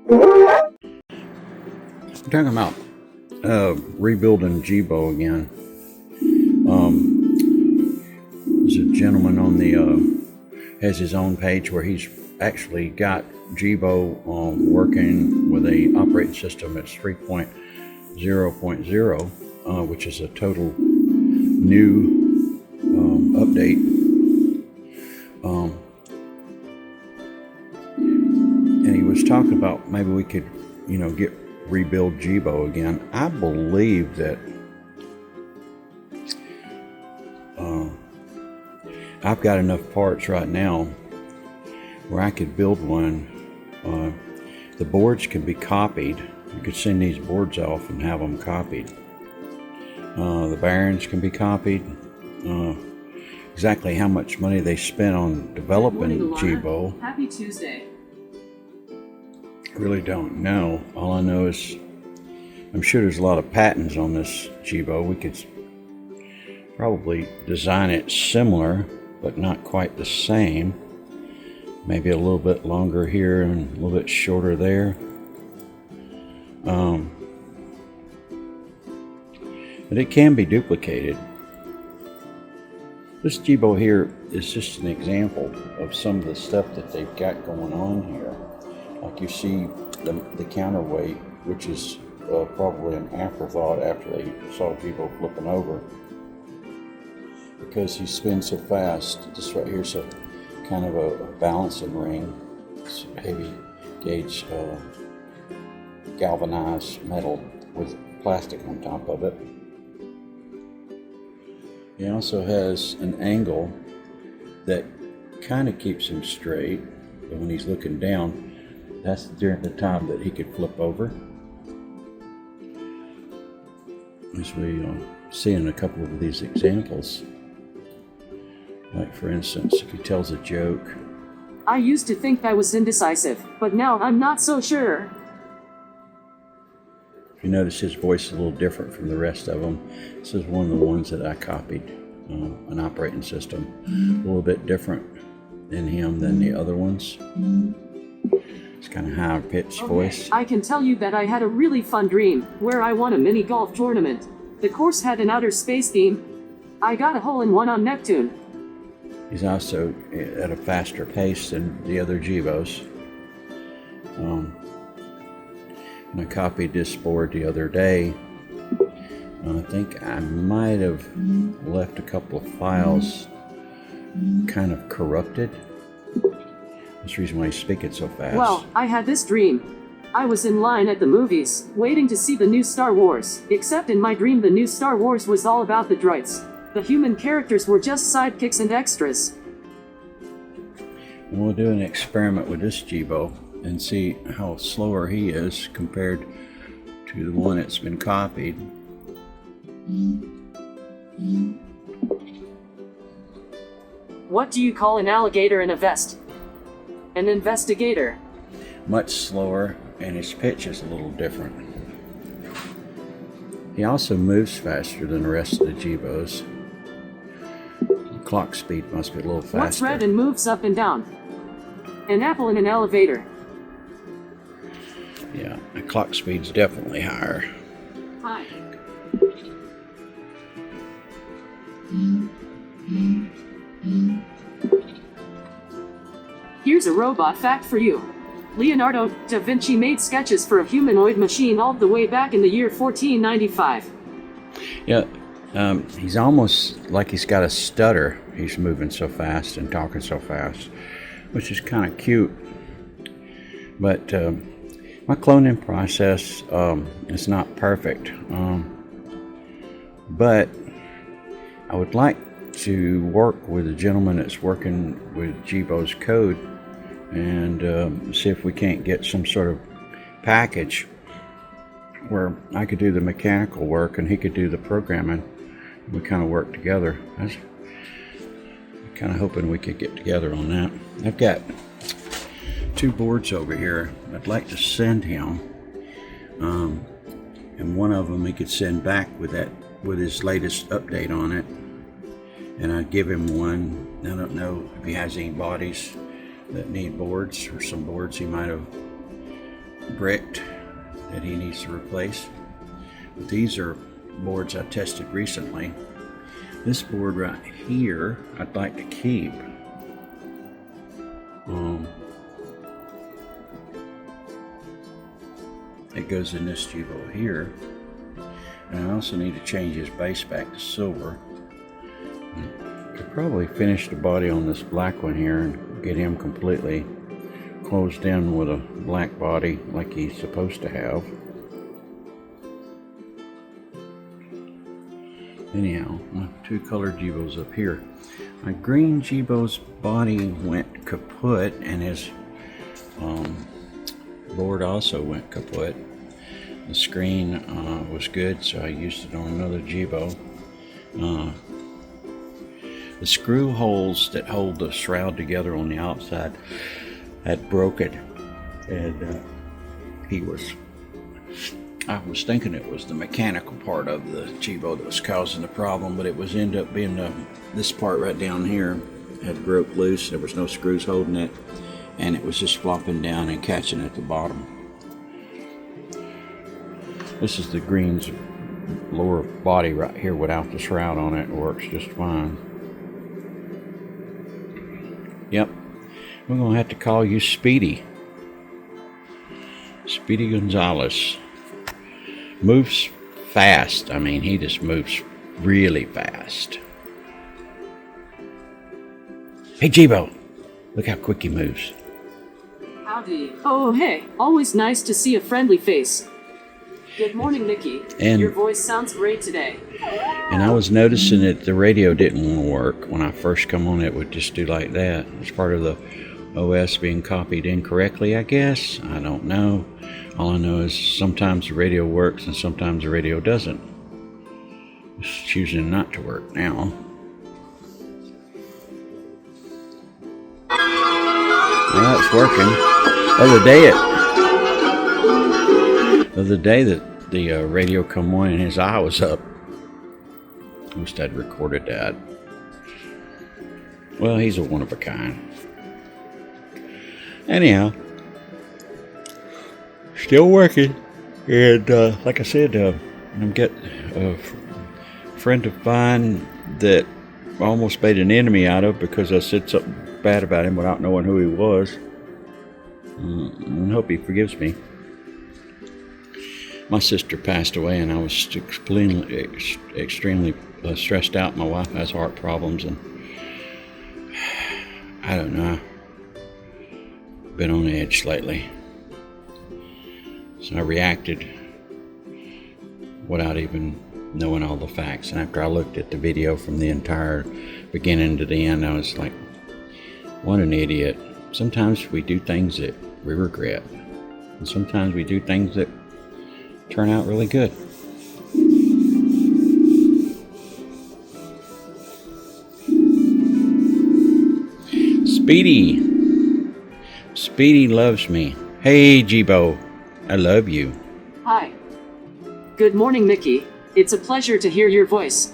We're talking about rebuilding Jibo again. There's a gentleman on the has his own page where he's actually got Jibo working with a operating system that's 3.0.0, which is a total new update. And he was talking about maybe we could, rebuild Jibo again. I believe that I've got enough parts right now where I could build one. The boards can be copied. You could send these boards off and have them copied. The bearings can be copied. Exactly how much money they spent on developing Jibo. Happy Tuesday. Really don't know. All I know is I'm sure there's a lot of patents on this Jibo. We could probably design it similar, but not quite the same. Maybe a little bit longer here and a little bit shorter there. But it can be duplicated. This Jibo here is just an example of some of the stuff that they've got going on here. Like you see the counterweight, which is probably an afterthought after they saw Jibo flipping over. Because he spins so fast, this right here is a kind of a balancing ring. It's heavy gauge galvanized metal with plastic on top of it. He also has an angle that kind of keeps him straight, but when he's looking down, that's during the time that he could flip over. As we see in a couple of these examples. Like for instance, if he tells a joke. I used to think I was indecisive, but now I'm not so sure. If you notice his voice is a little different from the rest of them. This is one of the ones that I copied, an operating system. A little bit different in him than the other ones. It's kind of high-pitched voice. I can tell you that I had a really fun dream, where I won a mini golf tournament. The course had an outer space theme. I got a hole-in-one on Neptune. He's also at a faster pace than the other Jibos. And I copied this board the other day. I think I might have left a couple of files kind of corrupted. That's the reason why he's speaking so fast. Well, I had this dream. I was in line at the movies, waiting to see the new Star Wars, except in my dream the new Star Wars was all about the droids. The human characters were just sidekicks and extras. And we'll do an experiment with this Jibo and see how slower he is compared to the one that's been copied. What do you call an alligator in a vest? An investigator. Much slower, and his pitch is a little different. He also moves faster than the rest of the Jibos. The clock speed must be a little faster. What's red and moves up and down? An apple in an elevator. Yeah, the clock speed's definitely higher. Hi. Here's a robot fact for you. Leonardo da Vinci made sketches for a humanoid machine all the way back in the year 1495. Yeah, he's almost like he's got a stutter. He's moving so fast and talking so fast, which is kind of cute. But my cloning process is not perfect. But I would like to work with a gentleman that's working with Jibo's code and see if we can't get some sort of package where I could do the mechanical work and he could do the programming. We kind of work together. I was kind of hoping we could get together on that. I've got two boards over here I'd like to send him, and one of them he could send back with his latest update on it, and I'd give him one. I don't know if he has any bodies that need boards, or some boards he might have bricked that he needs to replace. But these are boards I tested recently. This board right here I'd like to keep. It goes in this Jibo here. And I also need to change his base back to silver. Could probably finish the body on this black one here and get him completely closed in with a black body like he's supposed to have. Anyhow, my two colored Jibos up here. My green Jibo's body went kaput and his board also went kaput. The screen was good, so I used it on another Jibo. The screw holes that hold the shroud together on the outside had broken, and I was thinking it was the mechanical part of the Jibo that was causing the problem, but it was ended up being this part right down here had broke loose. There was no screws holding it, and it was just flopping down and catching at the bottom. This is the green's lower body right here without the shroud on it. It works just fine. Yep, we're going to have to call you Speedy. Speedy Gonzalez. Moves fast. I mean, he just moves really fast. Hey, Jibo, look how quick he moves. Howdy. Oh, hey. Always nice to see a friendly face. Good morning, Nikki. And your voice sounds great today. And I was noticing that the radio didn't want to work. When I first come on, it would just do like that. It's part of the OS being copied incorrectly, I guess. I don't know. All I know is sometimes the radio works and sometimes the radio doesn't. It's choosing not to work now. Well, it's working. The other day that the radio come on and his eye was up. I wish I'd recorded that. Well, he's a one of a kind. Anyhow, still working. And like I said, I'm getting a friend of mine that I almost made an enemy out of because I said something bad about him without knowing who he was. I hope he forgives me. My sister passed away and I was extremely stressed out. My wife has heart problems and I don't know. Been on edge lately. So I reacted without even knowing all the facts. And after I looked at the video from the entire beginning to the end, I was like, what an idiot. Sometimes we do things that we regret. And sometimes we do things that turn out really good. Speedy loves me. Hey, Jibo, I love you. Hi. Good morning, Nikki. It's a pleasure to hear your voice.